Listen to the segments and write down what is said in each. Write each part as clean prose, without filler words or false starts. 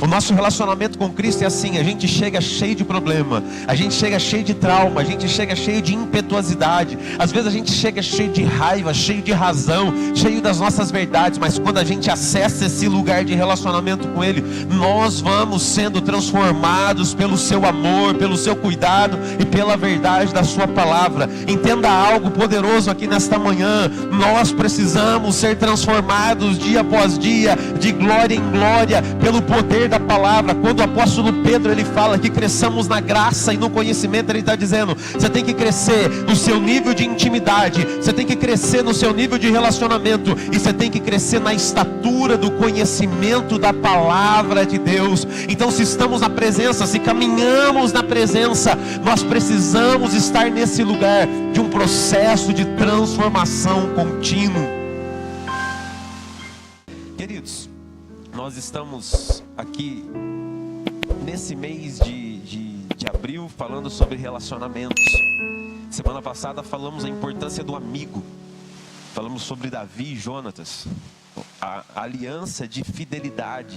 O nosso relacionamento com Cristo é assim: a gente chega cheio de problema, a gente chega cheio de trauma, a gente chega cheio de impetuosidade, às vezes a gente chega cheio de raiva, cheio de razão, cheio das nossas verdades, mas quando a gente acessa esse lugar de relacionamento com Ele, nós vamos sendo transformados pelo seu amor, pelo seu cuidado e pela verdade da sua palavra. Entenda algo poderoso aqui nesta manhã: nós precisamos ser transformados dia após dia, de glória em glória, pelo poder da palavra. Quando o apóstolo Pedro ele fala que cresçamos na graça e no conhecimento, ele está dizendo: você tem que crescer no seu nível de intimidade, você tem que crescer no seu nível de relacionamento, e você tem que crescer na estatura do conhecimento da palavra de Deus. Então, se estamos na presença, se caminhamos na presença, nós precisamos estar nesse lugar de um processo de transformação contínuo. Queridos, nós estamos aqui nesse mês de abril falando sobre relacionamentos. Semana passada falamos a importância do amigo. Falamos sobre Davi e Jonatas, a aliança de fidelidade,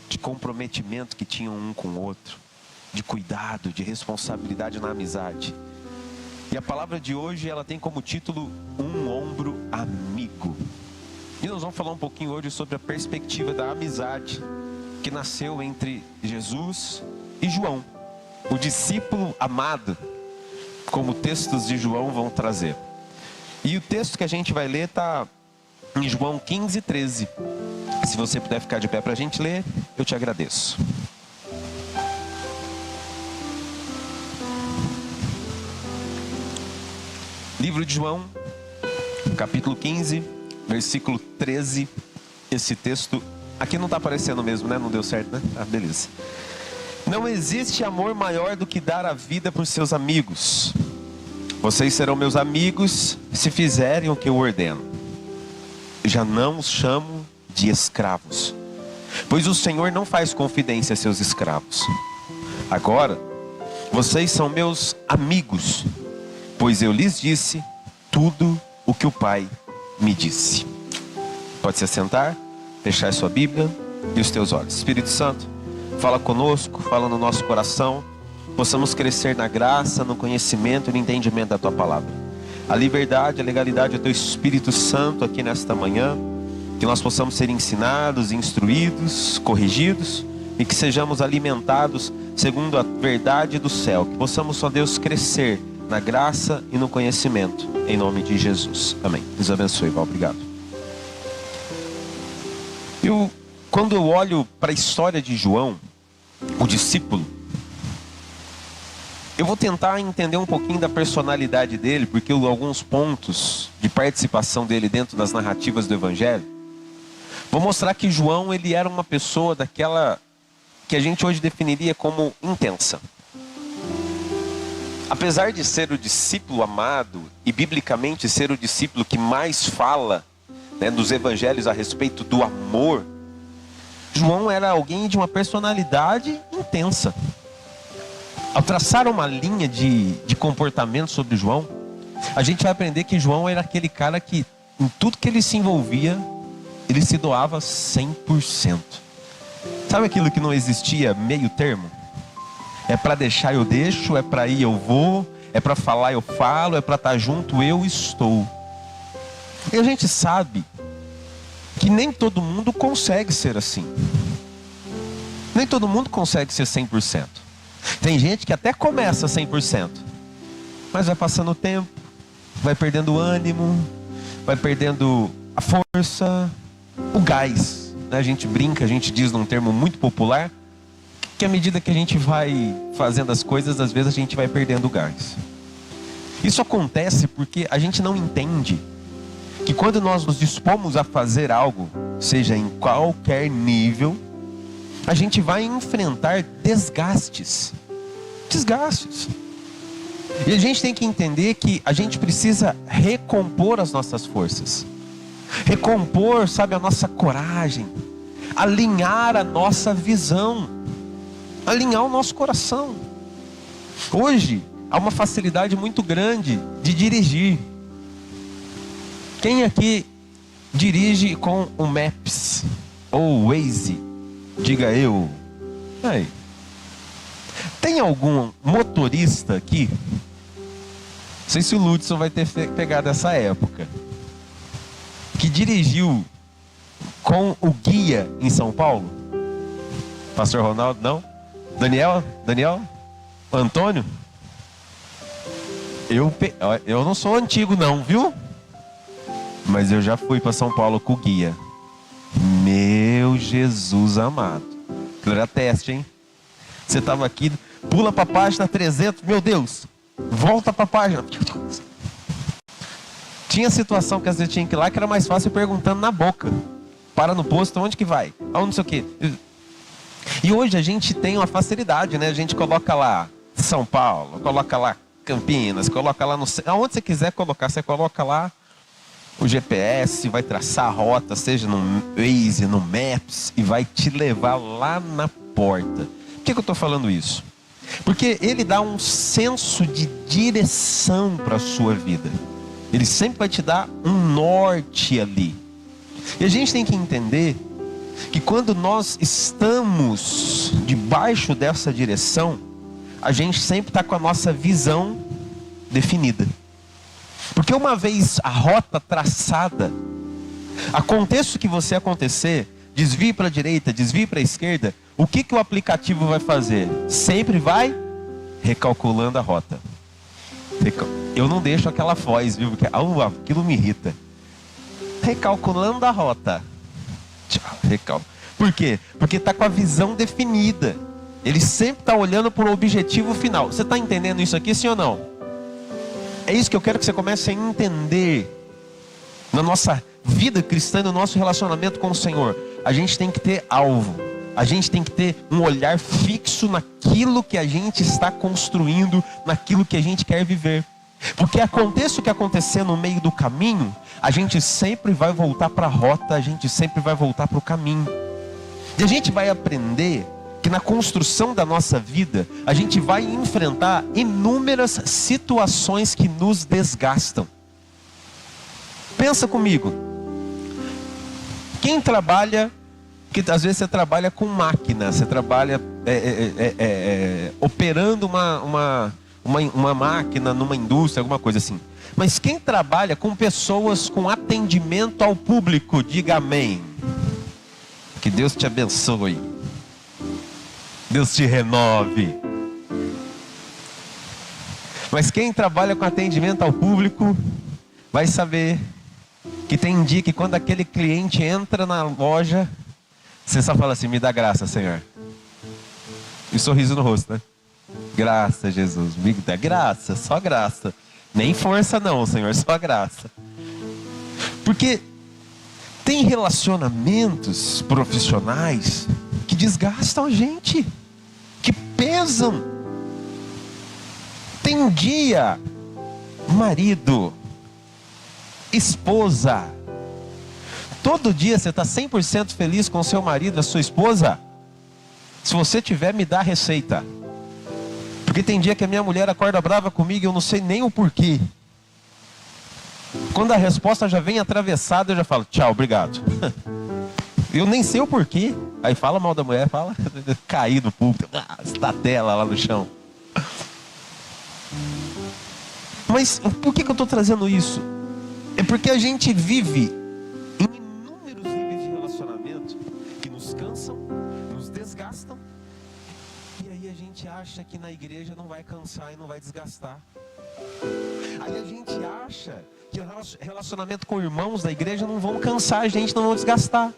de comprometimento que tinham um com o outro, de cuidado, de responsabilidade na amizade. E a palavra de hoje, ela tem como título Um Ombro Amigo. E nós vamos falar um pouquinho hoje sobre a perspectiva da amizade que nasceu entre Jesus e João, o discípulo amado, como textos de João vão trazer. E o texto que a gente vai ler está em João 15:13. Se você puder ficar de pé para a gente ler, eu te agradeço. Livro de João, capítulo 15, versículo 13. Esse texto aqui não está aparecendo mesmo, né? Não deu certo, né? Ah, beleza. Não existe amor maior do que dar a vida por seus amigos. Vocês serão meus amigos se fizerem o que eu ordeno. Já não os chamo de escravos, pois o Senhor não faz confidência a seus escravos. Agora, vocês são meus amigos, pois eu lhes disse tudo o que o Pai me disse. Pode se assentar, fechar a sua Bíblia e os teus olhos. Espírito Santo, fala conosco, fala no nosso coração. Possamos crescer na graça, no conhecimento e no entendimento da Tua Palavra. A liberdade, a legalidade do Teu Espírito Santo aqui nesta manhã. Que nós possamos ser ensinados, instruídos, corrigidos. E que sejamos alimentados segundo a verdade do céu. Que possamos, ó Deus, crescer na graça e no conhecimento. Em nome de Jesus. Amém. Deus abençoe. Obrigado. Quando eu olho para a história de João, o discípulo, eu vou tentar entender um pouquinho da personalidade dele, porque alguns pontos de participação dele dentro das narrativas do Evangelho, vou mostrar que João, ele era uma pessoa daquela que a gente hoje definiria como intensa. Apesar de ser o discípulo amado, e biblicamente ser o discípulo que mais fala, né, nos evangelhos a respeito do amor, João era alguém de uma personalidade intensa. Ao traçar uma linha de comportamento sobre João, a gente vai aprender que João era aquele cara que, em tudo que ele se envolvia, ele se doava 100%. Sabe aquilo que não existia meio termo? É para deixar eu deixo, é para ir eu vou, é para falar eu falo, é para estar junto eu estou. E a gente sabe que nem todo mundo consegue ser assim. Nem todo mundo consegue ser 100%. Tem gente que até começa 100%, mas vai passando o tempo, vai perdendo o ânimo, vai perdendo a força, o gás, né? A gente brinca, a gente diz num termo muito popular, que à medida que a gente vai fazendo as coisas, às vezes a gente vai perdendo o gás. Isso acontece porque a gente não entende que quando nós nos dispomos a fazer algo, seja em qualquer nível, a gente vai enfrentar desgastes. E a gente tem que entender que a gente precisa recompor as nossas forças. Recompor, sabe, a nossa coragem. Alinhar a nossa visão. Alinhar o nosso coração. Hoje, há uma facilidade muito grande de dirigir. Quem aqui dirige com o Maps ou o Waze? Diga eu. Aí. Tem algum motorista aqui? Não sei se o Lúcio vai ter pegado essa época. Que dirigiu com o guia em São Paulo? Pastor Ronaldo, não? Daniel? Antônio? Eu não sou antigo não, viu? Mas eu já fui para São Paulo com o guia. Meu Jesus amado. Aquilo era teste, hein? Você estava aqui, pula para a página 300, meu Deus. Volta para a página. Tinha situação que às vezes tinha que ir lá que era mais fácil perguntando na boca. Para no posto, onde que vai? Aonde não sei o quê. E hoje a gente tem uma facilidade, né? A gente coloca lá São Paulo, coloca lá Campinas, coloca lá no... Aonde você quiser colocar, você coloca lá o GPS, vai traçar a rota, seja no Waze, no Maps, e vai te levar lá na porta. Por que eu estou falando isso? Porque ele dá um senso de direção para a sua vida. Ele sempre vai te dar um norte ali. E a gente tem que entender que quando nós estamos debaixo dessa direção, a gente sempre está com a nossa visão definida. Porque uma vez a rota traçada, aconteça o que você acontecer, desvie para a direita, desvie para a esquerda, o que o aplicativo vai fazer? Sempre vai recalculando a rota. Eu não deixo aquela voz, viu? Porque aquilo me irrita. Recalculando a rota. Por quê? Porque está com a visão definida. Ele sempre está olhando para o objetivo final. Você está entendendo isso aqui, sim ou não? É isso que eu quero que você comece a entender. Na nossa vida cristã, no nosso relacionamento com o Senhor, a gente tem que ter alvo. A gente tem que ter um olhar fixo naquilo que a gente está construindo, naquilo que a gente quer viver. Porque aconteça o que acontecer no meio do caminho, a gente sempre vai voltar para a rota, a gente sempre vai voltar para o caminho. E a gente vai aprender que na construção da nossa vida, a gente vai enfrentar inúmeras situações que nos desgastam. Pensa comigo. Quem trabalha, que às vezes você trabalha com máquina, você trabalha operando uma máquina numa indústria, alguma coisa assim. Mas quem trabalha com pessoas com atendimento ao público, diga amém. Que Deus te abençoe. Deus te renove. Mas quem trabalha com atendimento ao público vai saber que tem dia que quando aquele cliente entra na loja, você só fala assim: me dá graça, Senhor. E sorriso no rosto, né? Graça, Jesus, me dá graça, só graça. Nem força não, Senhor, só graça. Porque tem relacionamentos profissionais que desgastam a gente, que pesam. Tem dia, marido, esposa, todo dia você está 100% feliz com o seu marido, a sua esposa? Se você tiver, me dá a receita. Porque tem dia que a minha mulher acorda brava comigo e eu não sei nem o porquê. Quando a resposta já vem atravessada, eu já falo: tchau, obrigado. Eu nem sei o porquê. Aí fala mal da mulher, fala, cair do púlpito, da tela lá no chão. Mas por que eu estou trazendo isso? É porque a gente vive em inúmeros níveis de relacionamento que nos cansam, nos desgastam. E aí a gente acha que na igreja não vai cansar e não vai desgastar. Aí a gente acha que o relacionamento com irmãos da igreja não vão cansar a gente, não vão desgastar.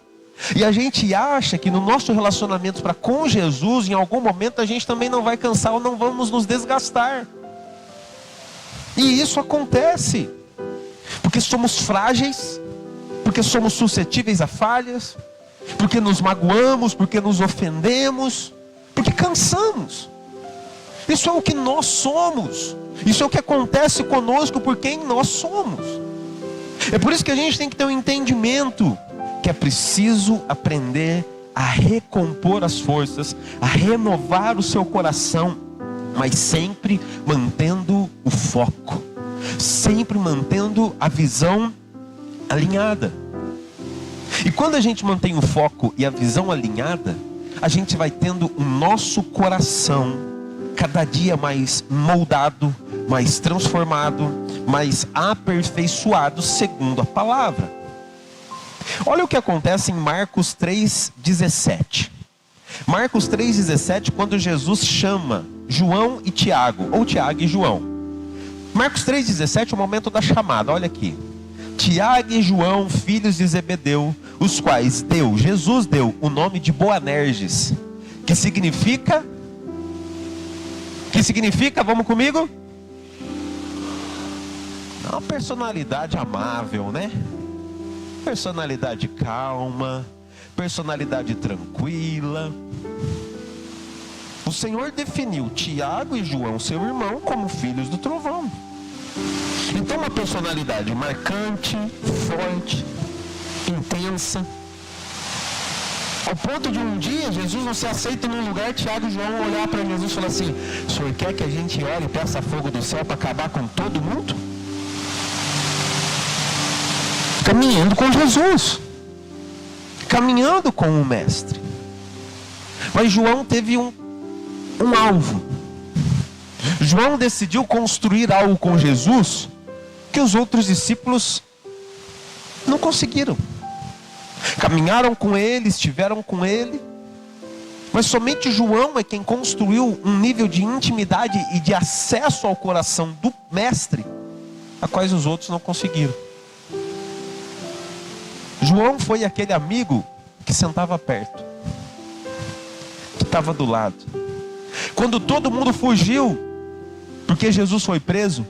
E a gente acha que no nosso relacionamento com Jesus, em algum momento a gente também não vai cansar ou não vamos nos desgastar. E isso acontece porque somos frágeis, porque somos suscetíveis a falhas, porque nos magoamos, porque nos ofendemos, porque cansamos. Isso é o que nós somos. Isso é o que acontece conosco por quem nós somos. É por isso que a gente tem que ter um entendimento que é preciso aprender a recompor as forças, a renovar o seu coração, mas sempre mantendo o foco, sempre mantendo a visão alinhada. E quando a gente mantém o foco e a visão alinhada, a gente vai tendo o nosso coração cada dia mais moldado, mais transformado, mais aperfeiçoado segundo a palavra. Olha o que acontece em Marcos 3,17. Marcos 3,17, quando Jesus chama João e Tiago, ou Tiago e João. Marcos 3,17 é o momento da chamada, olha aqui. Tiago e João, filhos de Zebedeu, os quais Jesus deu o nome de Boanerges, que significa, vamos comigo? Uma personalidade amável, né? Personalidade calma, personalidade tranquila. O Senhor definiu Tiago e João, seu irmão, como filhos do trovão. Então uma personalidade marcante, forte, intensa, ao ponto de um dia Jesus não se aceita num lugar, Tiago e João olhar para Jesus e falar assim: o Senhor quer que a gente ore e peça fogo do céu para acabar com todo mundo? Caminhando com Jesus, caminhando com o mestre. Mas João teve um alvo. João decidiu construir algo com Jesus que os outros discípulos não conseguiram. Caminharam com ele, estiveram com ele, mas somente João é quem construiu um nível de intimidade e de acesso ao coração do mestre, a quais os outros não conseguiram. João foi aquele amigo que sentava perto, que estava do lado. Quando todo mundo fugiu, porque Jesus foi preso,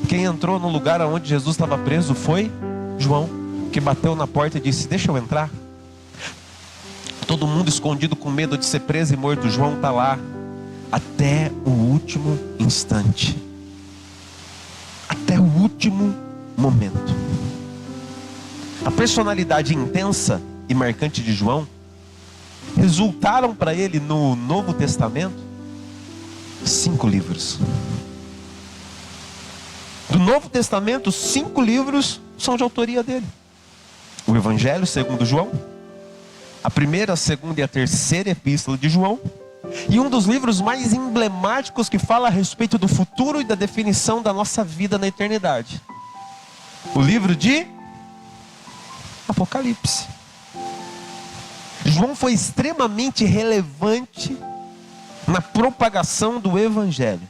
quem entrou no lugar onde Jesus estava preso foi João, que bateu na porta e disse: deixa eu entrar. Todo mundo escondido com medo de ser preso e morto, João está lá até o último instante, até o último momento. A personalidade intensa e marcante de João resultaram para ele no Novo Testamento 5 livros. Do Novo Testamento, 5 livros são de autoria dele. O Evangelho segundo João, a primeira, a segunda e a terceira epístola de João, e um dos livros mais emblemáticos que fala a respeito do futuro e da definição da nossa vida na eternidade, o livro de Apocalipse. João foi extremamente relevante na propagação do Evangelho.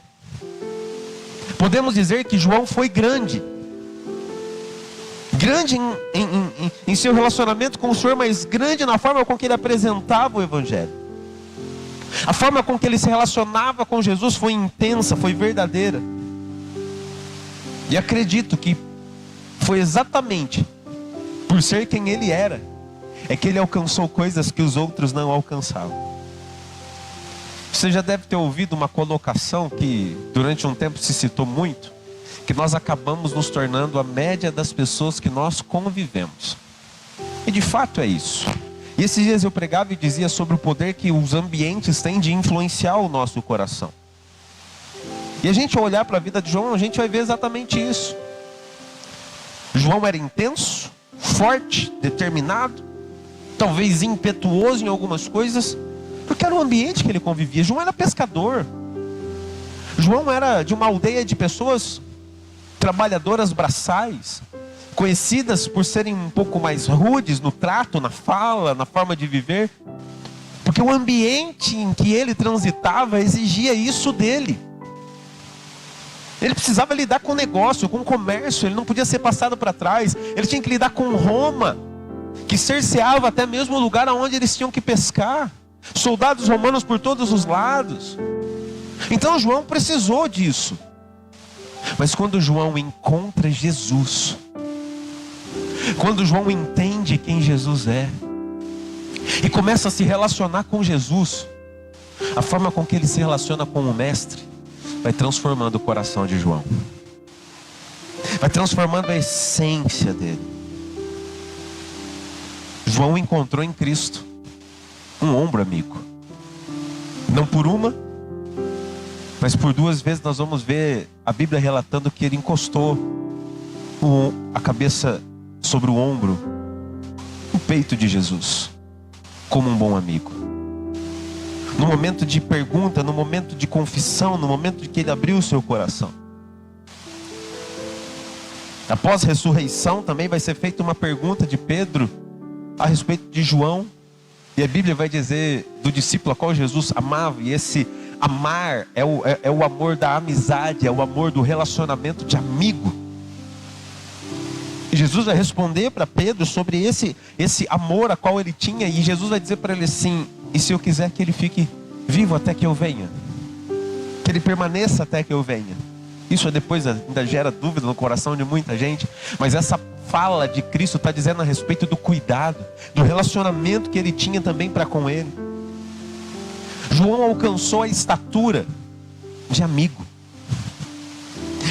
Podemos dizer que João foi grande em seu relacionamento com o Senhor, mas grande na forma com que ele apresentava o Evangelho. A forma com que ele se relacionava com Jesus foi intensa, foi verdadeira. E acredito que foi exatamente por ser quem ele era, é que ele alcançou coisas que os outros não alcançavam. Você já deve ter ouvido uma colocação que durante um tempo se citou muito, que nós acabamos nos tornando a média das pessoas que nós convivemos. E de fato é isso. E esses dias eu pregava e dizia sobre o poder que os ambientes têm de influenciar o nosso coração. E a gente olhar para a vida de João, a gente vai ver exatamente isso. João era intenso, forte, determinado, talvez impetuoso em algumas coisas, porque era o ambiente que ele convivia. João era pescador. João era de uma aldeia de pessoas trabalhadoras braçais, conhecidas por serem um pouco mais rudes no trato, na fala, na forma de viver, porque o ambiente em que ele transitava exigia isso dele. Ele precisava lidar com o negócio, com o comércio, ele não podia ser passado para trás. Ele tinha que lidar com Roma, que cerceava até mesmo o lugar onde eles tinham que pescar. Soldados romanos por todos os lados. Então João precisou disso. Mas quando João encontra Jesus, quando João entende quem Jesus é, e começa a se relacionar com Jesus, a forma com que ele se relaciona com o Mestre vai transformando o coração de João, vai transformando a essência dele. João encontrou em Cristo um ombro amigo. Não por uma, mas por 2 vezes nós vamos ver a Bíblia relatando que ele encostou a cabeça sobre o ombro, o peito de Jesus, como um bom amigo. no momento de pergunta, no momento de confissão, no momento de que ele abriu o seu coração. Após a ressurreição também vai ser feita uma pergunta de Pedro a respeito de João. E a Bíblia vai dizer do discípulo a qual Jesus amava. E esse amar é o amor da amizade, é o amor do relacionamento de amigo. E Jesus vai responder para Pedro sobre esse amor a qual ele tinha. E Jesus vai dizer para ele assim: e se eu quiser que ele fique vivo até que eu venha? Que ele permaneça até que eu venha? Isso depois ainda gera dúvida no coração de muita gente. Mas essa fala de Cristo está dizendo a respeito do cuidado, do relacionamento que ele tinha também para com ele. João alcançou a estatura de amigo.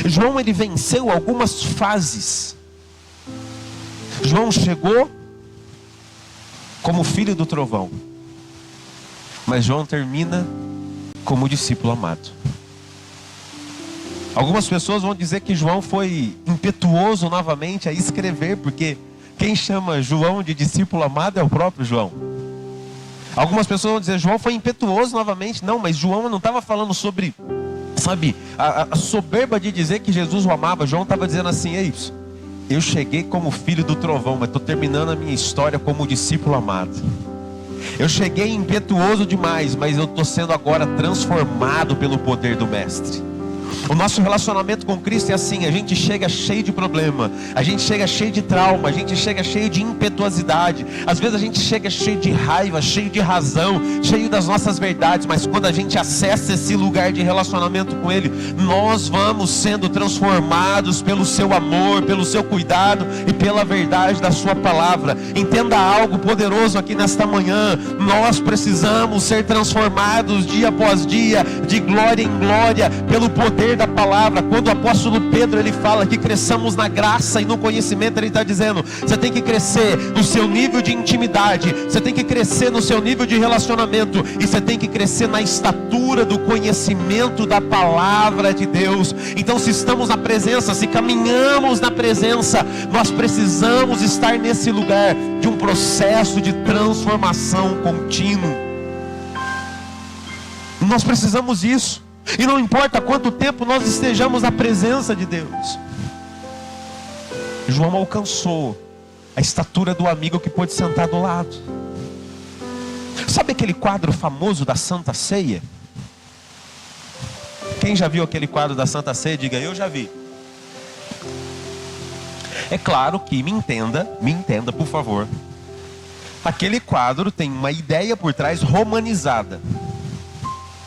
João, ele venceu algumas fases. João chegou como filho do trovão, mas João termina como discípulo amado. Algumas pessoas vão dizer que João foi impetuoso novamente a escrever, porque quem chama João de discípulo amado é o próprio João. Algumas pessoas vão dizer: João foi impetuoso novamente. Não, mas João não estava falando sobre, a soberba de dizer que Jesus o amava. João estava dizendo assim: é isso, eu cheguei como filho do trovão, mas estou terminando a minha história como discípulo amado. Eu cheguei impetuoso demais, mas eu estou sendo agora transformado pelo poder do Mestre. O nosso relacionamento com Cristo é assim: a gente chega cheio de problema, a gente chega cheio de trauma, a gente chega cheio de impetuosidade, às vezes a gente chega cheio de raiva, cheio de razão, cheio das nossas verdades, mas quando a gente acessa esse lugar de relacionamento com Ele, nós vamos sendo transformados pelo seu amor, pelo seu cuidado e pela verdade da sua palavra. Entenda algo poderoso aqui nesta manhã: nós precisamos ser transformados dia após dia, de glória em glória, pelo poder da palavra. Quando o apóstolo Pedro ele fala que cresçamos na graça e no conhecimento, ele está dizendo: você tem que crescer no seu nível de intimidade, você tem que crescer no seu nível de relacionamento, e você tem que crescer na estatura do conhecimento da palavra de Deus. Então, se estamos na presença, se caminhamos na presença, nós precisamos estar nesse lugar de um processo de transformação contínuo. Nós precisamos disso. E não importa quanto tempo nós estejamos na presença de Deus. João alcançou a estatura do amigo que pôde sentar do lado. Sabe aquele quadro famoso da Santa Ceia? Quem já viu aquele quadro da Santa Ceia? Diga: eu já vi. É claro que, me entenda por favor, aquele quadro tem uma ideia por trás romanizada.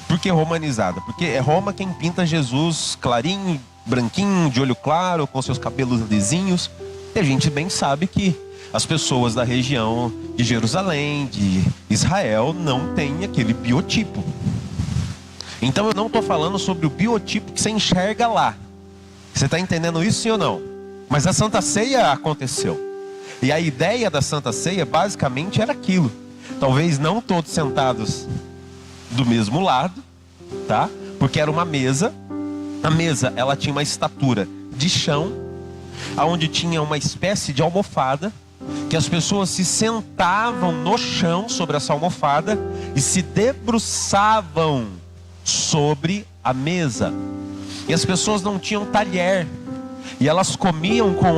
Por que romanizada? Porque é Roma quem pinta Jesus clarinho, branquinho, de olho claro, com seus cabelos lisinhos. E a gente bem sabe que as pessoas da região de Jerusalém, de Israel, não têm aquele biotipo. Então eu não estou falando sobre o biotipo que você enxerga lá. Você está entendendo isso, sim ou não? Mas a Santa Ceia aconteceu. E a ideia da Santa Ceia basicamente era aquilo. Talvez não todos sentados do mesmo lado, tá? Porque era uma mesa. A mesa, ela tinha uma estatura de chão, aonde tinha uma espécie de almofada, que as pessoas se sentavam no chão sobre essa almofada e se debruçavam sobre a mesa. E as pessoas não tinham talher, e elas comiam com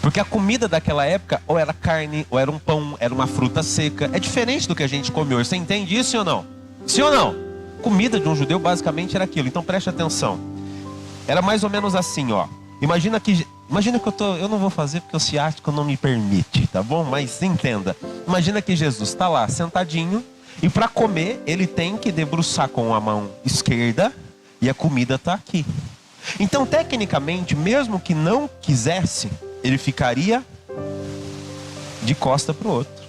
porque a comida daquela época ou era carne, ou era um pão, era uma fruta seca. É diferente do que a gente come hoje. Você entende isso ou não? Sim ou não? Comida de um judeu basicamente era aquilo. Então preste atenção. Era mais ou menos assim, ó. Imagina que eu não vou fazer porque o ciático não me permite, tá bom? Mas entenda. Imagina que Jesus está lá sentadinho, e para comer ele tem que debruçar com a mão esquerda, e a comida está aqui. Então, tecnicamente, mesmo que não quisesse, ele ficaria de costa para o outro.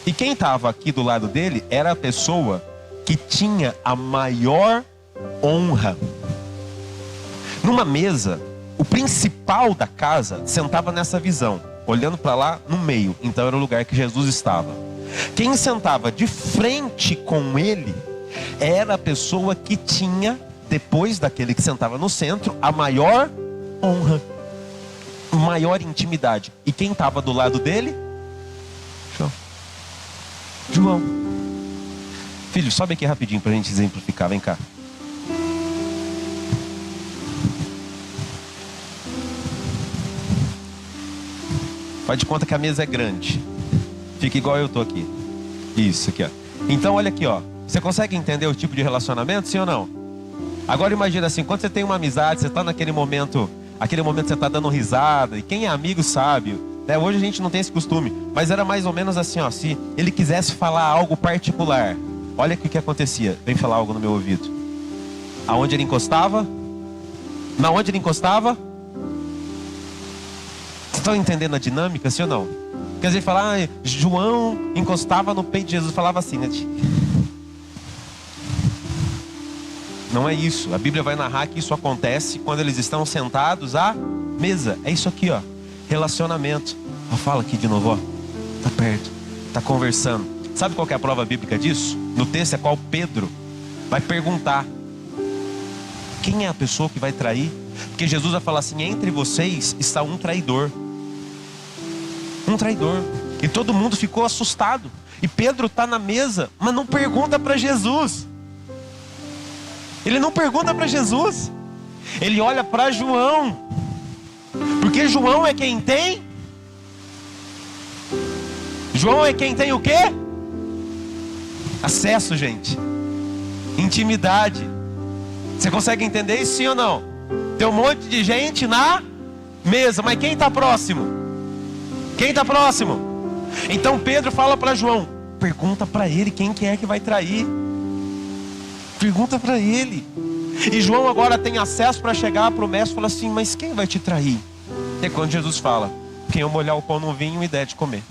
E quem estava aqui do lado dele era a pessoa que tinha a maior honra. Numa mesa, o principal da casa sentava nessa visão, olhando para lá no meio. Então era o lugar que Jesus estava. Quem sentava de frente com ele era a pessoa que tinha, depois daquele que sentava no centro, a maior honra, maior intimidade. E quem estava do lado dele? João. Filho, sobe aqui rapidinho para a gente exemplificar, vem cá. Faz de conta que a mesa é grande. Fica igual eu tô aqui. Isso aqui, ó. Então olha aqui, ó. Você consegue entender o tipo de relacionamento, sim ou não? Agora imagina assim, quando você tem uma amizade, você está naquele momento, você está dando risada, e quem é amigo sabe, né? Hoje a gente não tem esse costume, mas era mais ou menos assim, ó, se ele quisesse falar algo particular, olha o que acontecia. Vem falar algo no meu ouvido. Aonde ele encostava? Na onde ele encostava? Vocês estão entendendo a dinâmica, sim ou não? Quer dizer, falar, João encostava no peito de Jesus, falava assim, né? Não é isso. A Bíblia vai narrar que isso acontece quando eles estão sentados à mesa. É isso aqui, ó. Relacionamento. Ó, fala aqui de novo, ó. Tá perto. Tá conversando. Sabe qual que é a prova bíblica disso? No texto é qual Pedro vai perguntar: quem é a pessoa que vai trair? Porque Jesus vai falar assim: entre vocês está um traidor. Um traidor. E todo mundo ficou assustado. E Pedro está na mesa, mas não pergunta para Jesus. Ele não pergunta para Jesus. Ele olha para João. Porque João é quem tem. João é quem tem o quê? Acesso, gente. Intimidade. Você consegue entender isso, sim ou não? Tem um monte de gente na mesa, mas quem está próximo? Quem está próximo? Então Pedro fala para João: pergunta para ele quem que é que vai trair. Pergunta para ele. E João agora tem acesso para chegar para o mestre e falar assim: mas quem vai te trair? É quando Jesus fala: quem eu molhar o pão no vinho me der de comer.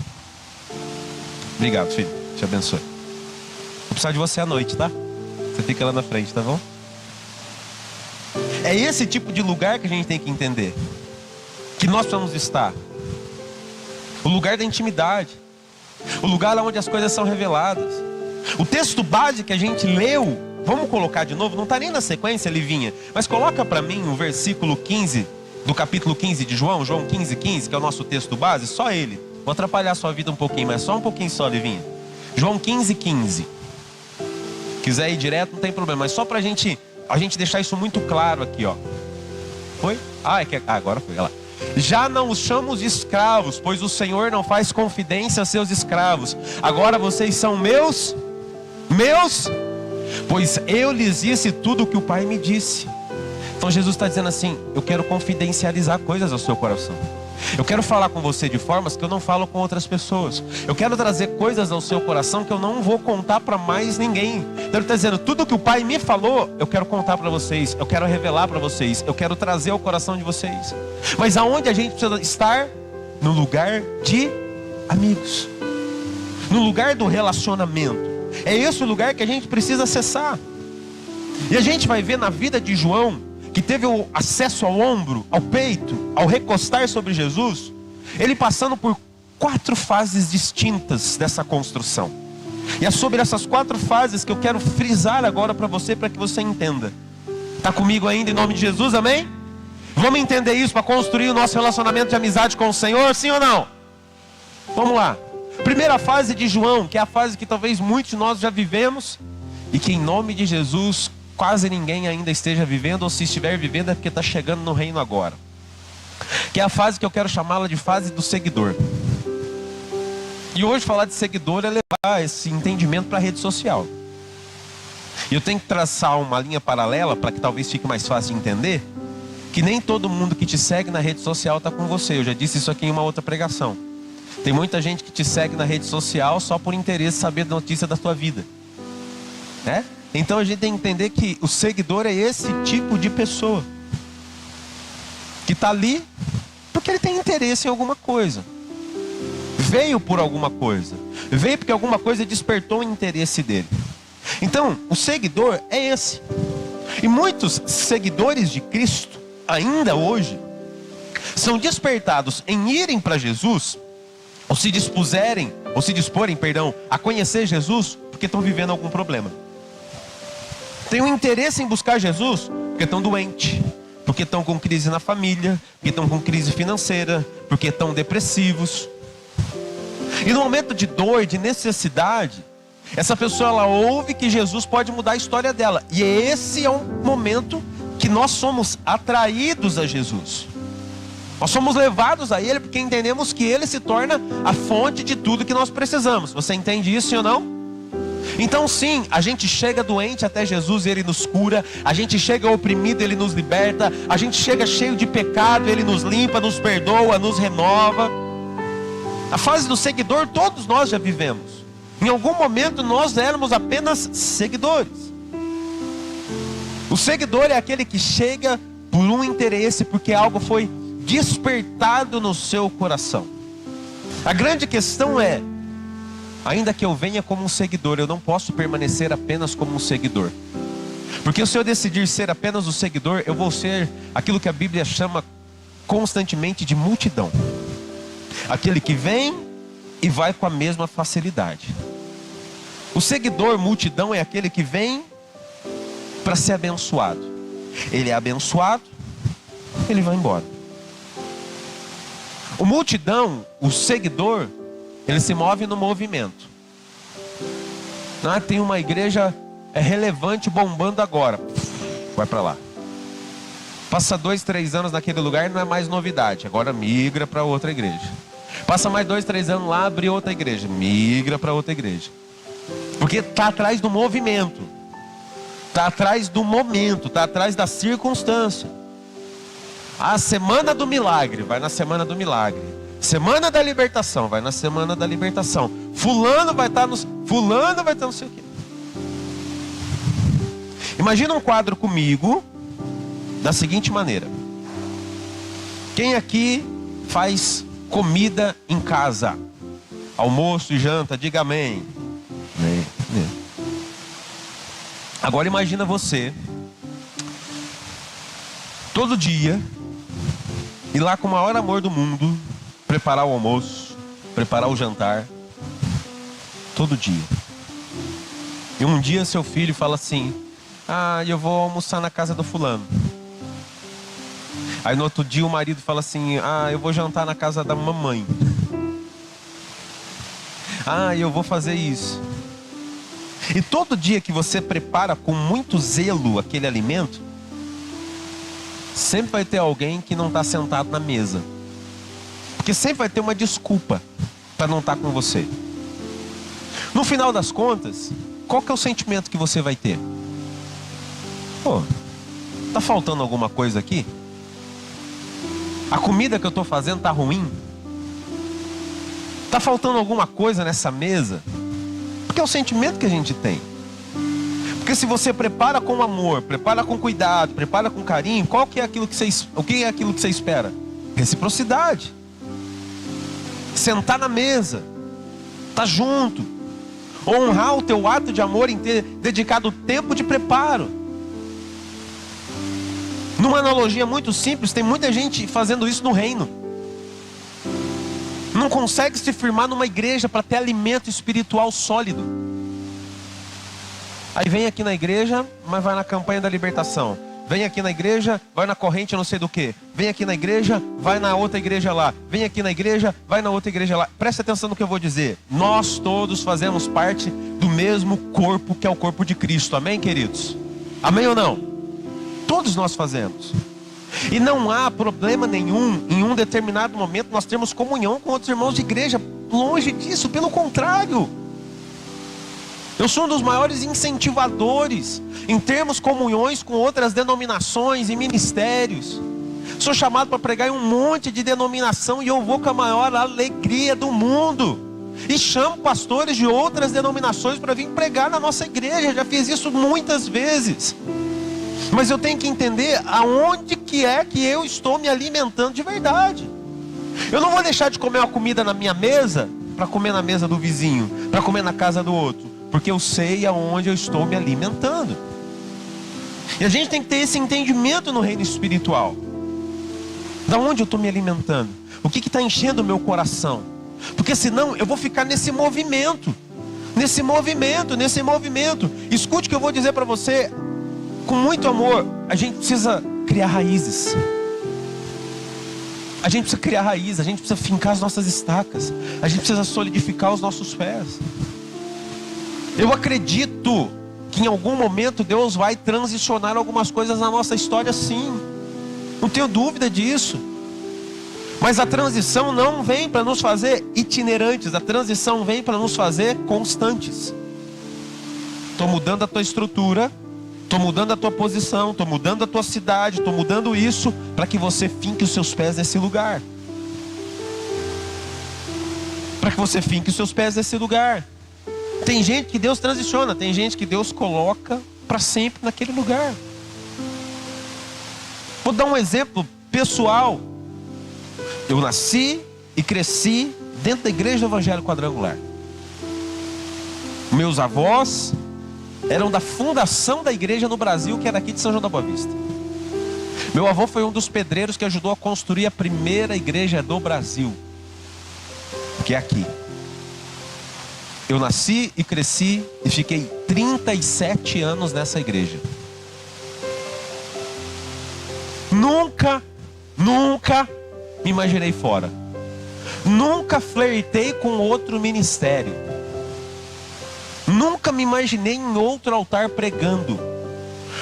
Obrigado, filho, te abençoe. Vou precisar de você à noite, tá? Você fica lá na frente, tá bom? É esse tipo de lugar que a gente tem que entender, que nós precisamos estar. O lugar da intimidade, o lugar onde as coisas são reveladas. O texto base que a gente leu, vamos colocar de novo, não está nem na sequência, Livinha, mas coloca para mim o versículo 15 do capítulo 15 de João, João 15:15, que é o nosso texto base, só ele. Vou atrapalhar a sua vida um pouquinho, mas só um pouquinho só, Livinha. João 15:15. Quiser ir direto, não tem problema, mas só para a gente deixar isso muito claro aqui, ó. Foi? Agora foi, olha lá. Já não os chamo de escravos, pois o Senhor não faz confidência a seus escravos. Agora vocês são meus, pois eu lhes disse tudo o que o Pai me disse. Então Jesus está dizendo assim: eu quero confidencializar coisas ao seu coração. Eu quero falar com você de formas que eu não falo com outras pessoas. Eu quero trazer coisas ao seu coração que eu não vou contar para mais ninguém. Então ele está dizendo: tudo que o Pai me falou, eu quero contar para vocês. Eu quero revelar para vocês. Eu quero trazer ao coração de vocês. Mas aonde a gente precisa estar? No lugar de amigos, no lugar do relacionamento. É esse o lugar que a gente precisa acessar. E a gente vai ver na vida de João, que teve o acesso ao ombro, ao peito, ao recostar sobre Jesus, ele passando por 4 fases distintas dessa construção. E é sobre essas 4 fases que eu quero frisar agora para você, para que você entenda. Está comigo ainda em nome de Jesus, amém? Vamos entender isso para construir o nosso relacionamento de amizade com o Senhor, sim ou não? Vamos lá. Primeira fase de João, que é a fase que talvez muitos de nós já vivemos, e que em nome de Jesus quase ninguém ainda esteja vivendo, ou se estiver vivendo é porque está chegando no reino agora. Que é a fase que eu quero chamá-la de fase do seguidor. E hoje falar de seguidor é levar esse entendimento para a rede social. E eu tenho que traçar uma linha paralela para que talvez fique mais fácil de entender, que nem todo mundo que te segue na rede social está com você. Eu já disse isso aqui em uma outra pregação. Tem muita gente que te segue na rede social só por interesse de saber da notícia da tua vida, né? Então a gente tem que entender que o seguidor é esse tipo de pessoa que está ali porque ele tem interesse em alguma coisa, veio por alguma coisa, veio porque alguma coisa despertou o interesse dele. Então o seguidor é esse. E muitos seguidores de Cristo ainda hoje são despertados em irem para Jesus, ou se disporem, a conhecer Jesus, porque estão vivendo algum problema. Tem um interesse em buscar Jesus porque estão doentes, porque estão com crise na família, porque estão com crise financeira, porque estão depressivos. E no momento de dor, de necessidade, Essa pessoa, ela ouve que Jesus pode mudar a história dela. E esse é um momento que nós somos atraídos a Jesus. Nós somos levados a Ele porque entendemos que Ele se torna a fonte de tudo que nós precisamos. Você entende isso, sim ou não? Então sim, a gente chega doente até Jesus e Ele nos cura. A gente chega oprimido, Ele nos liberta. A gente chega cheio de pecado, Ele nos limpa, nos perdoa, nos renova. A fase do seguidor todos nós já vivemos. Em algum momento nós éramos apenas seguidores. O seguidor é aquele que chega por um interesse, porque algo foi despertado no seu coração. A grande questão é, ainda que eu venha como um seguidor, eu não posso permanecer apenas como um seguidor. Porque se eu decidir ser apenas um seguidor, eu vou ser aquilo que a Bíblia chama constantemente de multidão. Aquele que vem e vai com a mesma facilidade. O seguidor, multidão, é aquele que vem para ser abençoado. Ele é abençoado, ele vai embora. O multidão, o seguidor, ele se move no movimento. Tem uma igreja relevante bombando agora, vai para lá. Passa 2, 3 anos naquele lugar, não é mais novidade. Agora migra para outra igreja. Passa mais 2, 3 anos lá, abre outra igreja, migra para outra igreja. Porque está atrás do movimento, está atrás do momento, está atrás da circunstância. A semana do milagre, vai na semana do milagre. Semana da libertação, vai na semana da libertação. Fulano vai estar não sei o quê. Imagina um quadro comigo da seguinte maneira. Quem aqui faz comida em casa? Almoço e janta, diga amém. Agora imagina você todo dia ir lá com o maior amor do mundo preparar o almoço, preparar o jantar, todo dia. E um dia seu filho fala assim: eu vou almoçar na casa do fulano. Aí no outro dia o marido fala assim: eu vou jantar na casa da mamãe. Eu vou fazer isso. E todo dia que você prepara com muito zelo aquele alimento, sempre vai ter alguém que não está sentado na mesa. Porque sempre vai ter uma desculpa para não estar com você. No final das contas, qual que é o sentimento que você vai ter? Tá faltando alguma coisa aqui? A comida que eu estou fazendo está ruim? Tá faltando alguma coisa nessa mesa? Porque é o sentimento que a gente tem. Porque se você prepara com amor, prepara com cuidado, prepara com carinho, o que é aquilo que você espera? Reciprocidade. Sentar na mesa, estar junto, honrar o teu ato de amor em ter dedicado tempo de preparo. Numa analogia muito simples, tem muita gente fazendo isso no reino. Não consegue se firmar numa igreja para ter alimento espiritual sólido. Aí vem aqui na igreja, mas vai na campanha da libertação. Vem aqui na igreja, vai na corrente não sei do que. Vem aqui na igreja, vai na outra igreja lá. Vem aqui na igreja, vai na outra igreja lá. Presta atenção no que eu vou dizer. Nós todos fazemos parte do mesmo corpo que é o corpo de Cristo. Amém, queridos? Amém ou não? Todos nós fazemos. E não há problema nenhum em um determinado momento nós termos comunhão com outros irmãos de igreja. Longe disso, pelo contrário. Eu sou um dos maiores incentivadores em termos comunhões com outras denominações e ministérios. Sou chamado para pregar em um monte de denominação e eu vou com a maior alegria do mundo. E chamo pastores de outras denominações para vir pregar na nossa igreja. Já fiz isso muitas vezes. Mas eu tenho que entender aonde que é que eu estou me alimentando de verdade. Eu não vou deixar de comer uma comida na minha mesa para comer na mesa do vizinho, para comer na casa do outro, porque eu sei aonde eu estou me alimentando. E a gente tem que ter esse entendimento no reino espiritual. Da onde eu estou me alimentando? O que está enchendo o meu coração? Porque senão eu vou ficar nesse movimento. Nesse movimento. Escute o que eu vou dizer para você. Com muito amor, a gente precisa criar raízes. A gente precisa criar raízes, a gente precisa fincar as nossas estacas. A gente precisa solidificar os nossos pés. Eu acredito que em algum momento Deus vai transicionar algumas coisas na nossa história, sim. Não tenho dúvida disso. Mas a transição não vem para nos fazer itinerantes. A transição vem para nos fazer constantes. Estou mudando a tua estrutura, estou mudando a tua posição, estou mudando a tua cidade, estou mudando isso para que você finque os seus pés nesse lugar. Para que você finque os seus pés nesse lugar. Tem gente que Deus transiciona, tem gente que Deus coloca para sempre naquele lugar. Vou dar um exemplo pessoal. Eu nasci e cresci dentro da igreja do Evangelho Quadrangular. Meus avós eram da fundação da igreja no Brasil, que era aqui de São João da Boa Vista. Meu avô foi um dos pedreiros que ajudou a construir a primeira igreja do Brasil, que é aqui. Eu nasci e cresci e fiquei 37 anos nessa igreja. Nunca me imaginei fora. Nunca flertei com outro ministério. Nunca me imaginei em outro altar pregando.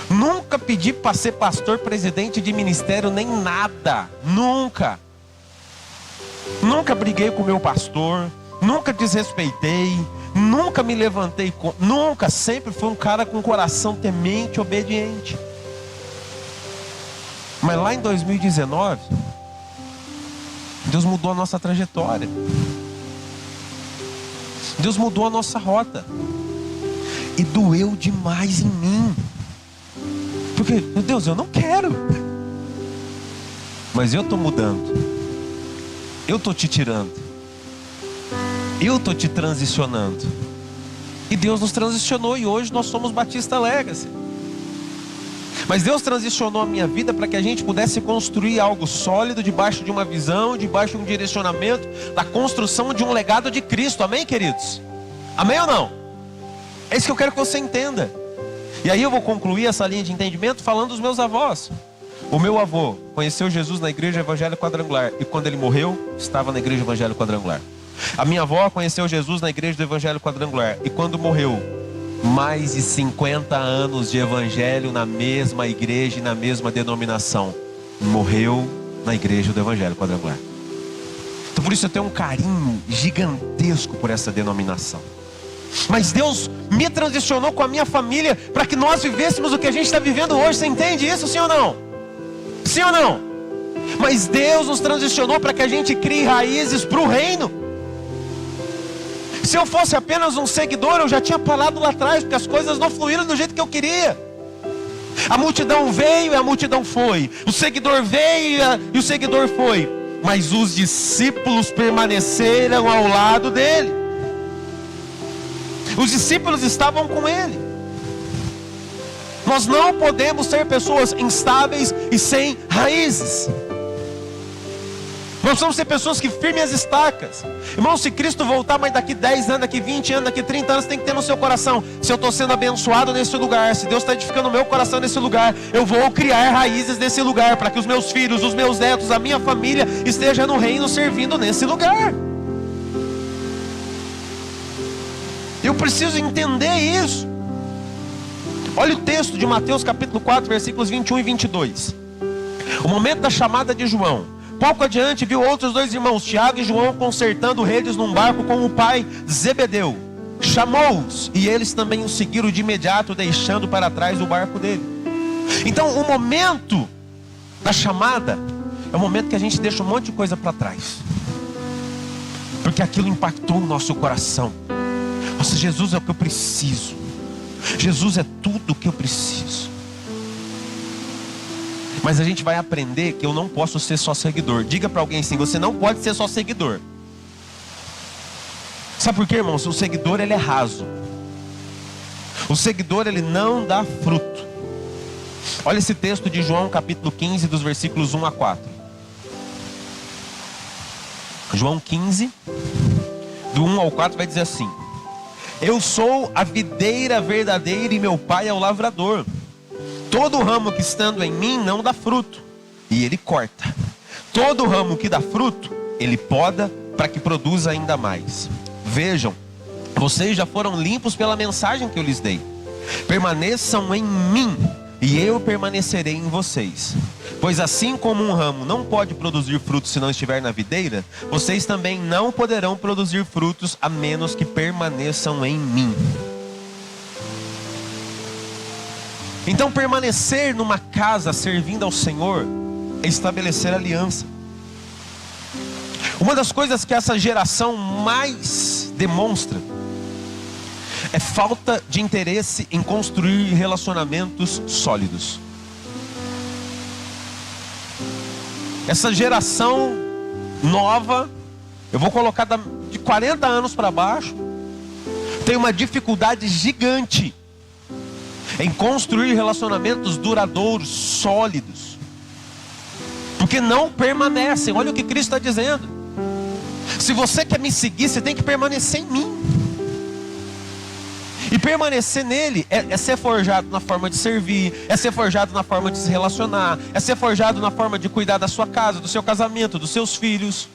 Nunca pedi para ser pastor, presidente de ministério, nem nada. Nunca briguei com o meu pastor. Nunca desrespeitei. Nunca me levantei. Nunca, sempre fui um cara com coração temente, obediente. Mas lá em 2019, Deus mudou a nossa trajetória. Deus mudou a nossa rota. E doeu demais em mim. Porque, meu Deus, eu não quero. Mas eu estou mudando. Eu estou te tirando. Eu estou te transicionando. E Deus nos transicionou e hoje nós somos Batista Legacy. Mas Deus transicionou a minha vida para que a gente pudesse construir algo sólido debaixo de uma visão, debaixo de um direcionamento, da construção de um legado de Cristo. Amém, queridos? Amém ou não? É isso que eu quero que você entenda. E aí eu vou concluir essa linha de entendimento falando dos meus avós. O meu avô conheceu Jesus na igreja Evangelho Quadrangular e quando ele morreu, estava na igreja Evangelho Quadrangular. A minha avó conheceu Jesus na igreja do Evangelho Quadrangular e quando morreu, mais de 50 anos de evangelho na mesma igreja e na mesma denominação. Morreu na igreja do Evangelho Quadrangular. Então por isso eu tenho um carinho gigantesco por essa denominação. Mas Deus me transicionou com a minha família para que nós vivêssemos o que a gente está vivendo hoje. Você entende isso, sim ou não? Sim ou não? Mas Deus nos transicionou para que a gente crie raízes para o reino. Se eu fosse apenas um seguidor, eu já tinha parado lá atrás, porque as coisas não fluíram do jeito que eu queria. A multidão veio e a multidão foi. O seguidor veio e o seguidor foi. Mas os discípulos permaneceram ao lado dele. Os discípulos estavam com ele. Nós não podemos ser pessoas instáveis e sem raízes. Nós precisamos ser pessoas que firmem as estacas. Irmão, se Cristo voltar, mas daqui 10 anos, daqui 20 anos, daqui 30 anos, tem que ter no seu coração: se eu estou sendo abençoado nesse lugar, se Deus está edificando o meu coração nesse lugar, eu vou criar raízes nesse lugar, para que os meus filhos, os meus netos, a minha família esteja no reino servindo nesse lugar. Eu preciso entender isso. Olha o texto de Mateus capítulo 4, versículos 21 e 22. O momento da chamada de João. Pouco adiante viu outros dois irmãos, Tiago e João, consertando redes num barco com o pai Zebedeu. Chamou-os e eles também o seguiram de imediato, deixando para trás o barco dele. Então o momento da chamada é o momento que a gente deixa um monte de coisa para trás, porque aquilo impactou o nosso coração. Nossa, Jesus é o que eu preciso. Jesus é tudo o que eu preciso. Mas a gente vai aprender que eu não posso ser só seguidor. Diga para alguém assim: você não pode ser só seguidor. Sabe por quê, irmãos? O seguidor, ele é raso. O seguidor, ele não dá fruto. Olha esse texto de João capítulo 15, dos versículos 1 a 4. João 15, do 1 ao 4 vai dizer assim: eu sou a videira verdadeira e meu pai é o lavrador. Todo ramo que estando em mim não dá fruto, e ele corta. Todo ramo que dá fruto, ele poda para que produza ainda mais. Vejam, Vocês já foram limpos pela mensagem que eu lhes dei. Permaneçam em mim, e eu permanecerei em vocês. Pois assim como um ramo não pode produzir frutos se não estiver na videira, vocês também não poderão produzir frutos a menos que permaneçam em mim. Então permanecer numa casa servindo ao Senhor é estabelecer aliança. Uma das coisas que essa geração mais demonstra é falta de interesse em construir relacionamentos sólidos. Essa geração nova, eu vou colocar de 40 anos para baixo, tem uma dificuldade gigante em construir relacionamentos duradouros, sólidos, porque não permanecem. Olha o que Cristo está dizendo: se você quer me seguir, você tem que permanecer em mim. E permanecer nele é ser forjado na forma de servir, é ser forjado na forma de se relacionar, é ser forjado na forma de cuidar da sua casa, do seu casamento, dos seus filhos.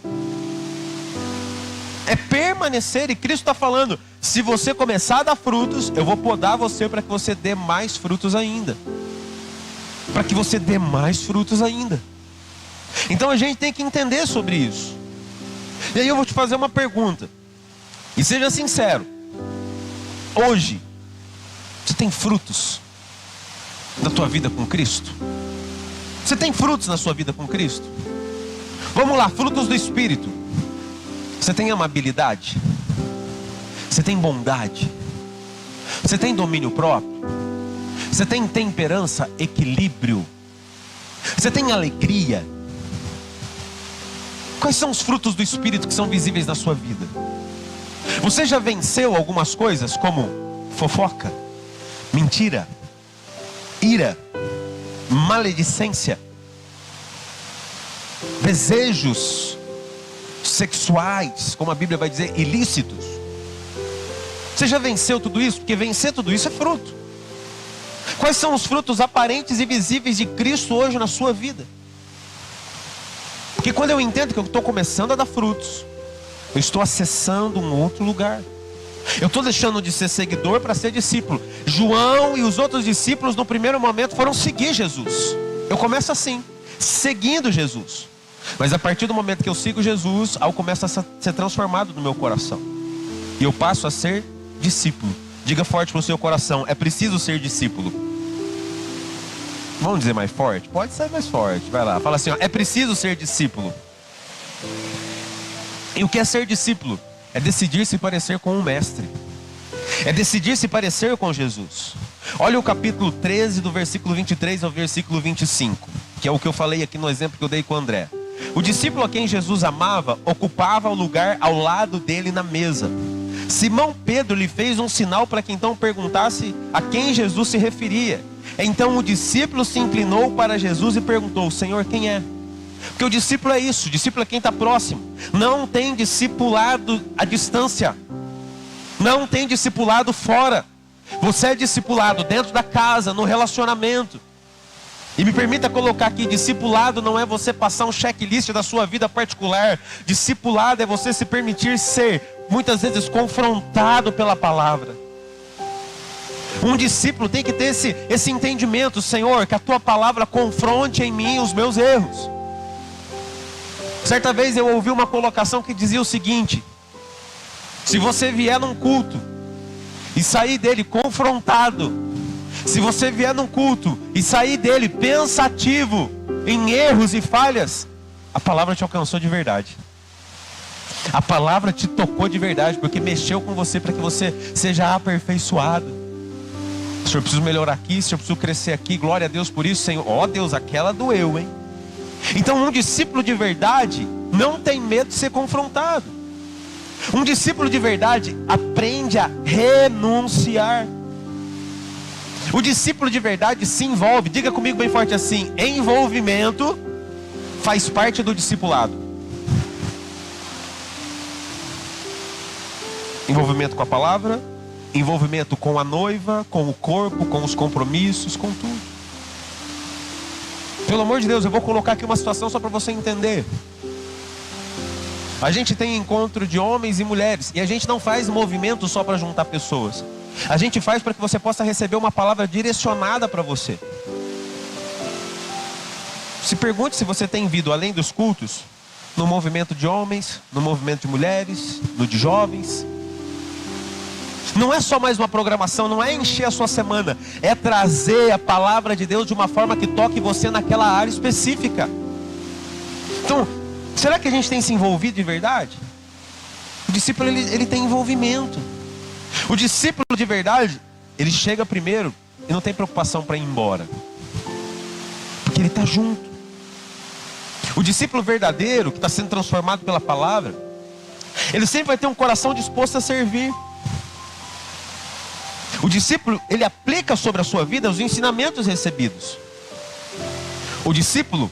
É permanecer, e Cristo está falando: se você começar a dar frutos, eu vou podar você para que você dê mais frutos ainda. Para que você dê mais frutos ainda. Então a gente tem que entender sobre isso. E aí eu vou te fazer uma pergunta, e seja sincero: hoje, você tem frutos na tua vida com Cristo? Você tem frutos na sua vida com Cristo? Vamos lá, frutos do Espírito. Você tem amabilidade? Você tem bondade? Você tem domínio próprio? Você tem temperança, equilíbrio? Você tem alegria? Quais são os frutos do Espírito que são visíveis na sua vida? Você já venceu algumas coisas como fofoca, mentira, ira, maledicência, desejos sexuais, como a Bíblia vai dizer, ilícitos? Você já venceu tudo isso? Porque vencer tudo isso é fruto. Quais são os frutos aparentes e visíveis de Cristo hoje na sua vida? Porque quando eu entendo que eu estou começando a dar frutos, eu estou acessando um outro lugar. Eu estou deixando de ser seguidor para ser discípulo. João e os outros discípulos no primeiro momento foram seguir Jesus. Eu começo assim, seguindo Jesus. Mas a partir do momento que eu sigo Jesus, algo começa a ser transformado no meu coração. E eu passo a ser discípulo. Diga forte para o seu coração: é preciso ser discípulo. Vamos dizer mais forte? Pode ser mais forte, vai lá. Fala assim, ó: é preciso ser discípulo. E o que é ser discípulo? É decidir se parecer com um mestre. É decidir se parecer com Jesus. Olha o capítulo 13, do versículo 23 ao versículo 25, que é o que eu falei aqui no exemplo que eu dei com o André. O discípulo a quem Jesus amava ocupava o lugar ao lado dele na mesa. Simão Pedro lhe fez um sinal para que então perguntasse a quem Jesus se referia. Então o discípulo se inclinou para Jesus e perguntou: Senhor, quem é? Porque o discípulo é isso, o discípulo é quem está próximo. Não tem discipulado à distância. Não tem discipulado fora. Você é discipulado dentro da casa, no relacionamento. E me permita colocar aqui: discipulado não é você passar um checklist da sua vida particular. Discipulado é você se permitir ser, muitas vezes, confrontado pela palavra. Um discípulo tem que ter esse entendimento: Senhor, que a tua palavra confronte em mim os meus erros. Certa vez eu ouvi uma colocação que dizia o seguinte: se você vier num culto e sair dele confrontado, se você vier num culto e sair dele pensativo em erros e falhas, a palavra te alcançou de verdade. A palavra te tocou de verdade, porque mexeu com você para que você seja aperfeiçoado. Senhor, eu preciso melhorar aqui, Senhor, eu preciso crescer aqui. Glória a Deus por isso, Senhor. Ó Deus, aquela doeu, hein? Então um discípulo de verdade não tem medo de ser confrontado. Um discípulo de verdade aprende a renunciar. O discípulo de verdade se envolve. Diga comigo bem forte assim: envolvimento faz parte do discipulado. Envolvimento com a palavra, envolvimento com a noiva, com o corpo, com os compromissos, com tudo. Pelo amor de Deus, eu vou colocar aqui uma situação só para você entender. A gente tem encontro de homens e mulheres, e a gente não faz movimento só para juntar pessoas. A gente faz para que você possa receber uma palavra direcionada para você. Se pergunte se você tem vindo além dos cultos, no movimento de homens, no movimento de mulheres, no de jovens. Não é só mais uma programação, não é encher a sua semana, é trazer a palavra de Deus de uma forma que toque você naquela área específica. Então, será que a gente tem se envolvido de verdade? O discípulo ele tem envolvimento. O discípulo de verdade, ele chega primeiro e não tem preocupação para ir embora, porque ele está junto. O discípulo verdadeiro, que está sendo transformado pela palavra, ele sempre vai ter um coração disposto a servir. O discípulo, ele aplica sobre a sua vida os ensinamentos recebidos. O discípulo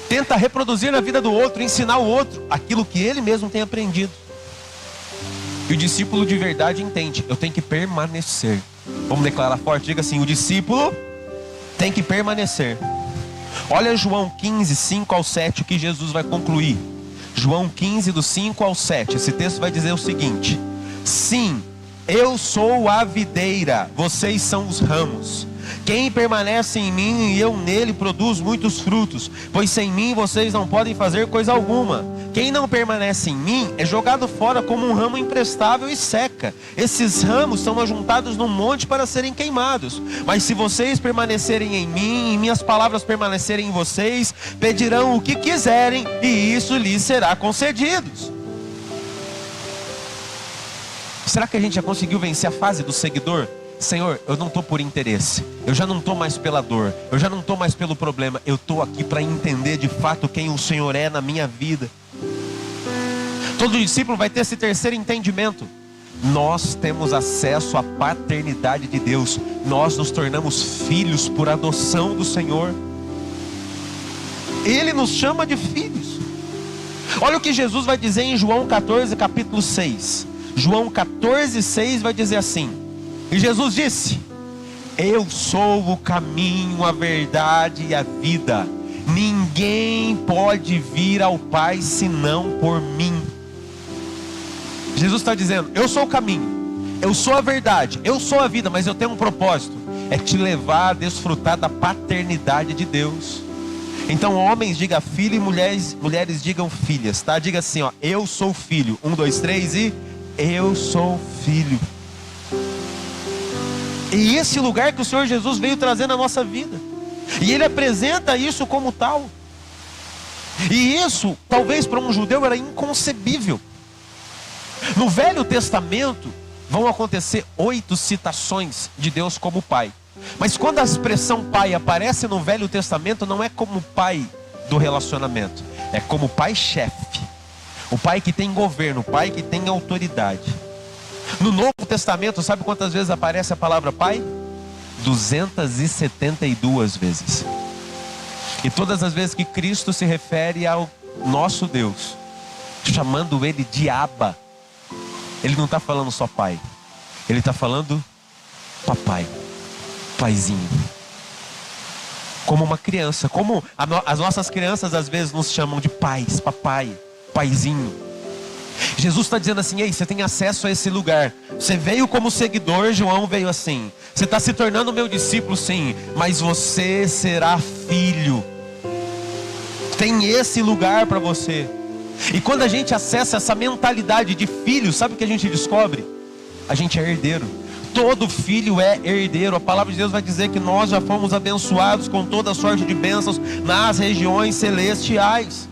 tenta reproduzir na vida do outro, ensinar o outro aquilo que ele mesmo tem aprendido. E o discípulo de verdade entende: eu tenho que permanecer. Vamos declarar forte, diga assim: o discípulo tem que permanecer. Olha João 15, 5 ao 7, o que Jesus vai concluir. João 15, do 5 ao 7, esse texto vai dizer o seguinte: sim, eu sou a videira, vocês são os ramos. Quem permanece em mim e eu nele produz muitos frutos, pois sem mim vocês não podem fazer coisa alguma. Quem não permanece em mim é jogado fora como um ramo imprestável e seca. Esses ramos são ajuntados num monte para serem queimados. Mas se vocês permanecerem em mim e minhas palavras permanecerem em vocês, pedirão o que quiserem e isso lhes será concedido. Será que a gente já conseguiu vencer a fase do seguidor? Senhor, eu não estou por interesse, eu já não estou mais pela dor, eu já não estou mais pelo problema, eu estou aqui para entender de fato quem o Senhor é na minha vida. Todo discípulo vai ter esse terceiro entendimento: nós temos acesso à paternidade de Deus, nós nos tornamos filhos por adoção do Senhor. Ele nos chama de filhos. Olha o que Jesus vai dizer em João 14, capítulo 6. João 14, 6 vai dizer assim: e Jesus disse: eu sou o caminho, a verdade e a vida. Ninguém pode vir ao Pai senão por mim. Jesus está dizendo: eu sou o caminho, eu sou a verdade, eu sou a vida, mas eu tenho um propósito: é te levar a desfrutar da paternidade de Deus. Então homens digam filho e mulheres digam filhas, tá? Diga assim, ó: eu sou filho. 1, 2, 3 e eu sou filho. E esse lugar que o Senhor Jesus veio trazer na nossa vida, e Ele apresenta isso como tal. E isso, talvez para um judeu era inconcebível. No Velho Testamento vão acontecer 8 citações de Deus como Pai. Mas quando a expressão Pai aparece no Velho Testamento, não é como Pai do relacionamento, é como Pai chefe, o Pai que tem governo, o Pai que tem autoridade. No Novo Testamento, sabe quantas vezes aparece a palavra Pai? 272 vezes. E todas as vezes que Cristo se refere ao nosso Deus, chamando Ele de Abba, Ele não está falando só Pai, Ele está falando Papai, Paizinho. Como uma criança, como as nossas crianças às vezes nos chamam de pais, papai, paizinho. Jesus está dizendo assim: ei, você tem acesso a esse lugar. Você veio como seguidor, João veio assim. Você está se tornando meu discípulo, sim, mas você será filho. Tem esse lugar para você. E quando a gente acessa essa mentalidade de filho, sabe o que a gente descobre? A gente é herdeiro. Todo filho é herdeiro. A palavra de Deus vai dizer que nós já fomos abençoados com toda sorte de bênçãos nas regiões celestiais.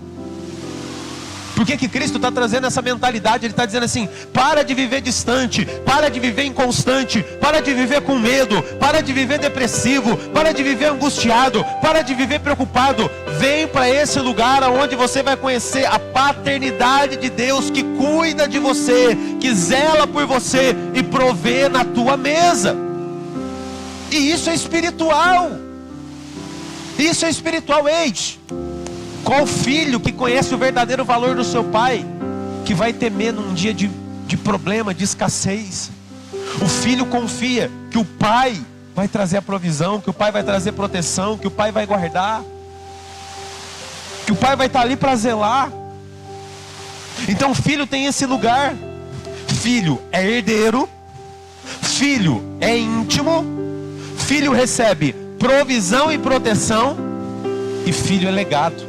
Por que Cristo está trazendo essa mentalidade? Ele está dizendo assim: para de viver distante, para de viver inconstante, para de viver com medo, para de viver depressivo, para de viver angustiado, para de viver preocupado. Vem para esse lugar onde você vai conhecer a paternidade de Deus, que cuida de você, que zela por você e provê na tua mesa. E isso é espiritual. Isso é espiritual, eis. Qual filho que conhece o verdadeiro valor do seu pai, que vai temer num dia de problema, de escassez? O filho confia que o pai vai trazer a provisão, que o pai vai trazer proteção, que o pai vai guardar, que o pai vai estar ali para zelar. Então filho tem esse lugar. Filho é herdeiro, filho é íntimo, filho recebe provisão e proteção, e filho é legado.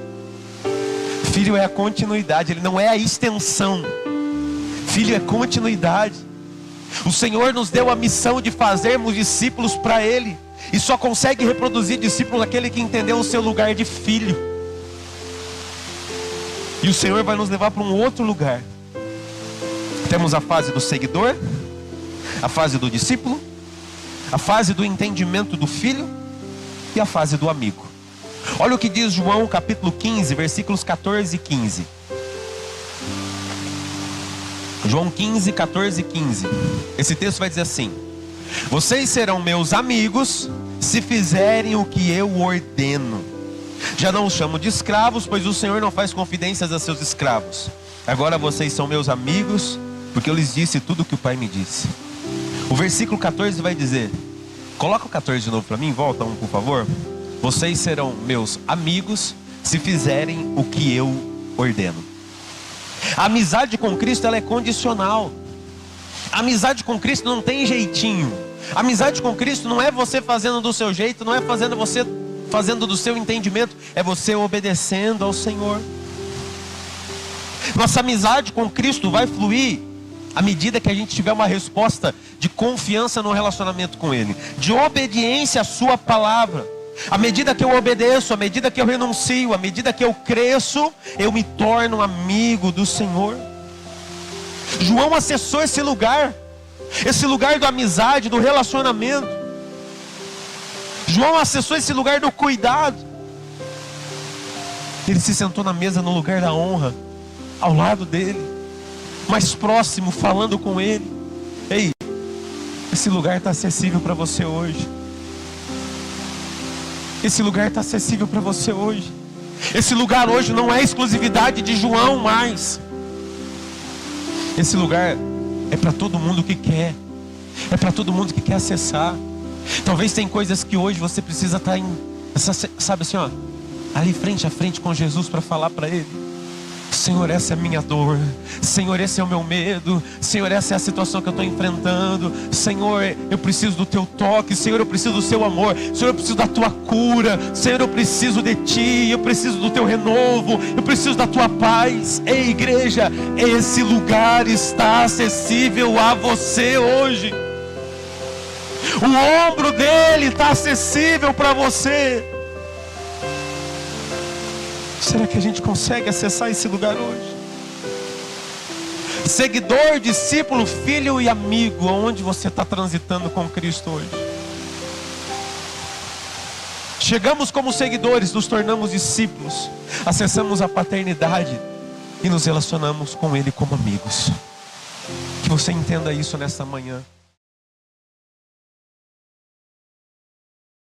Filho é a continuidade, ele não é a extensão. Filho é continuidade. O Senhor nos deu a missão de fazermos discípulos para Ele, e só consegue reproduzir discípulo aquele que entendeu o seu lugar de filho. E o Senhor vai nos levar para um outro lugar. Temos a fase do seguidor, a fase do discípulo, a fase do entendimento do filho e a fase do amigo. Olha o que diz João capítulo 15, versículos 14 e 15. João 15, 14 e 15. Esse texto vai dizer assim: vocês serão meus amigos se fizerem o que eu ordeno. Já não os chamo de escravos, pois o Senhor não faz confidências a seus escravos. Agora vocês são meus amigos, porque eu lhes disse tudo o que o Pai me disse. O versículo 14 vai dizer, coloca o 14 de novo para mim, volta um por favor. Vocês serão meus amigos se fizerem o que eu ordeno. A amizade com Cristo, ela é condicional. A amizade com Cristo não tem jeitinho. A amizade com Cristo não é você fazendo do seu jeito, não é você fazendo do seu entendimento, é você obedecendo ao Senhor. Nossa amizade com Cristo vai fluir à medida que a gente tiver uma resposta de confiança no relacionamento com Ele, de obediência à sua palavra. À medida que eu obedeço, à medida que eu renuncio, à medida que eu cresço, eu me torno amigo do Senhor. João acessou esse lugar da amizade, do relacionamento. João acessou esse lugar do cuidado. Ele se sentou na mesa no lugar da honra, ao lado dele, mais próximo, falando com ele. Ei, esse lugar está acessível para você hoje. Esse lugar está acessível para você hoje. Esse lugar hoje não é exclusividade de João mais. Esse lugar é para todo mundo que quer. É para todo mundo que quer acessar. Talvez tem coisas que hoje você precisa estar sabe assim, ó, ali frente a frente com Jesus para falar para Ele. Senhor, essa é a minha dor. Senhor, esse é o meu medo. Senhor, essa é a situação que eu estou enfrentando. Senhor, eu preciso do Teu toque. Senhor, eu preciso do Seu amor. Senhor, eu preciso da Tua cura. Senhor, eu preciso de Ti. Eu preciso do Teu renovo. Eu preciso da Tua paz. Ei, igreja, esse lugar está acessível a você hoje. O ombro dele está acessível para você. Será que a gente consegue acessar esse lugar hoje? Seguidor, discípulo, filho e amigo, aonde você está transitando com Cristo hoje? Chegamos como seguidores, nos tornamos discípulos, acessamos a paternidade e nos relacionamos com Ele como amigos. Que você entenda isso nesta manhã.